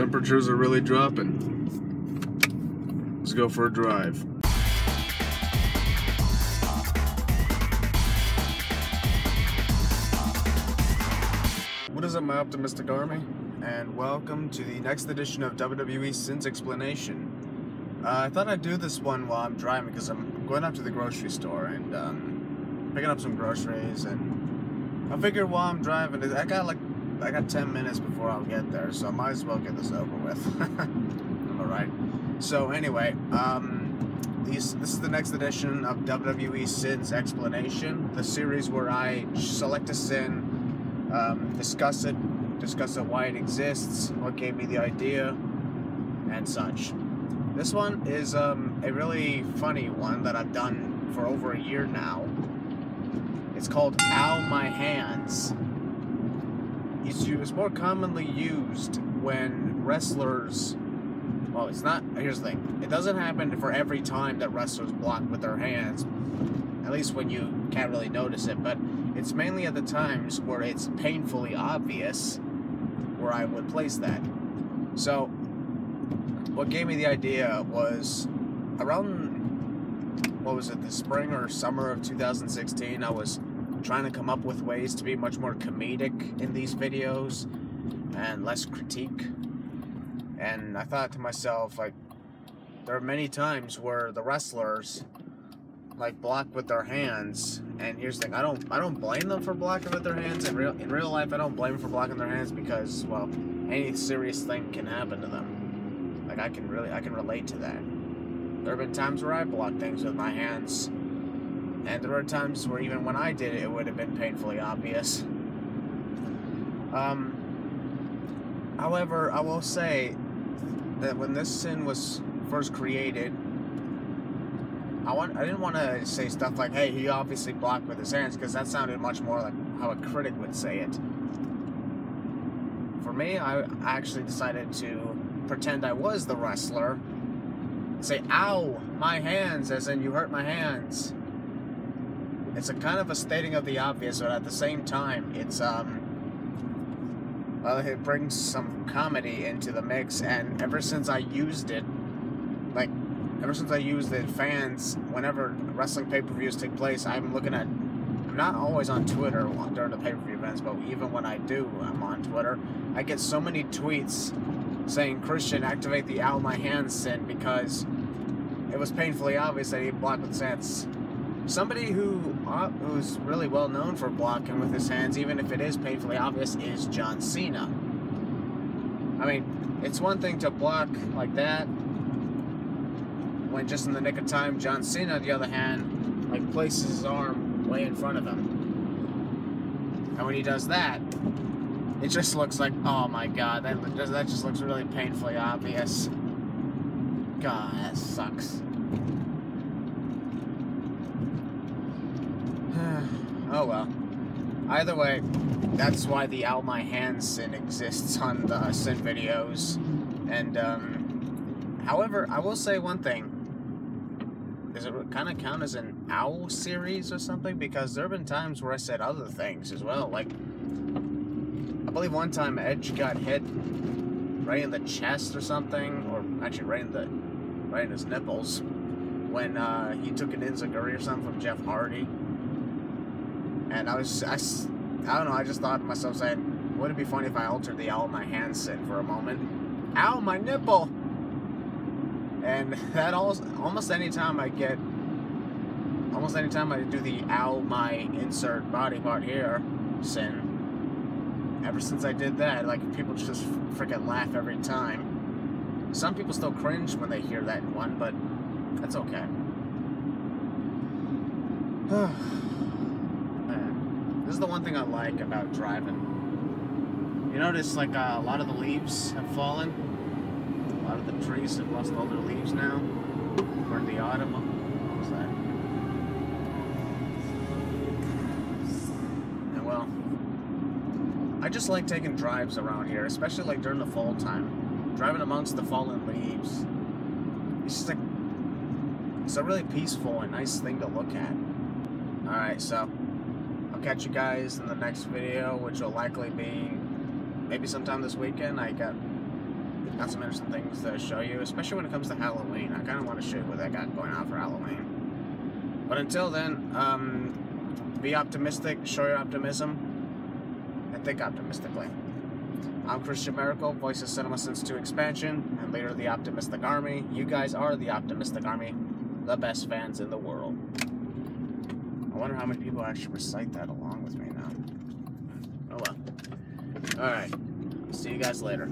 temperatures are really dropping. Let's go for a drive. What is up, my optimistic army? And welcome to the next edition of WWE Sins Explanation. I thought I'd do this one while I'm driving because I'm going up to the grocery store and picking up some groceries, and I figured while I'm driving, I got 10 minutes before I'll get there, so I might as well get this over with. Alright. So anyway, this is the next edition of WWE Sins Explanation, the series where I select a sin, discuss it, why it exists, what gave me the idea, and such. This one is a really funny one that I've done for over a year now. It's called Ow My Hands. It's more commonly used when wrestlers, well, it's not, here's the thing, it doesn't happen for every time that wrestlers block with their hands, at least when you can't really notice it, but it's mainly at the times where it's painfully obvious where I would place that. So, what gave me the idea was around, what was it, the spring or summer of 2016, I was trying to come up with ways to be much more comedic in these videos and less critique. And I thought to myself, like, there are many times where the wrestlers block with their hands, and here's the thing, I don't blame them for blocking with their hands. In real life, I don't blame them for blocking their hands because, well, any serious thing can happen to them. Like, I can relate to that. There have been times where I blocked things with my hands, and there were times where even when I did it, it would have been painfully obvious. However, I will say that when this sin was first created, I didn't want to say stuff like, hey, he obviously blocked with his hands, because that sounded much more like how a critic would say it. For me, I actually decided to pretend I was the wrestler, say, ow, my hands, as in you hurt my hands. It's a kind of a stating of the obvious, but at the same time, it's, well, it brings some comedy into the mix, and ever since I used it, fans, whenever wrestling pay-per-views take place, I'm not always on Twitter during the pay-per-view events, but even when I do, I'm on Twitter. I get so many tweets saying, Christian, activate the ow my hands sin, because it was painfully obvious that he blocked with his hands. Somebody who's really well known for blocking with his hands, even if it is painfully obvious, is John Cena. I mean, it's one thing to block like that when just in the nick of time. John Cena, on the other hand, places his arm way in front of him. And when he does that, it just looks like, oh my god, that just looks really painfully obvious. God, that sucks. Oh well. Either way, that's why the Ow My Hands sin exists on the sin videos. And, however, I will say one thing. Does it kind of count as an owl series or something? Because there have been times where I said other things as well. Like, I believe one time Edge got hit right in the chest or something, or actually right in his nipples, when he took an enziguri or something from Jeff Hardy. And I don't know, I just thought to myself, saying, wouldn't it be funny if I altered the ow my hand sin for a moment? Ow, my nipple! And that almost any time I do the ow my insert body part here sin, ever since I did that, people just freaking laugh every time. Some people still cringe when they hear that one, but that's okay. This is the one thing I like about driving. You notice, a lot of the leaves have fallen. A lot of the trees have lost all their leaves now. We're in the autumn. What was that? And well, I just like taking drives around here, especially during the fall time. Driving amongst the fallen leaves. It's just it's a really peaceful and nice thing to look at. Alright, so I'll catch you guys in the next video, which will likely be maybe sometime this weekend. I got Got some interesting things to show you, especially when it comes to Halloween. I kind of want to show you what I got going on for Halloween. But until then, be optimistic, show your optimism, and think optimistically. I'm Christian Maracle, voice of Cinema Sins 2 Expansion, and leader of the Optimistic Army. You guys are the Optimistic Army, the best fans in the world. I wonder how many people actually recite that along with me now. Oh well. Alright, see you guys later.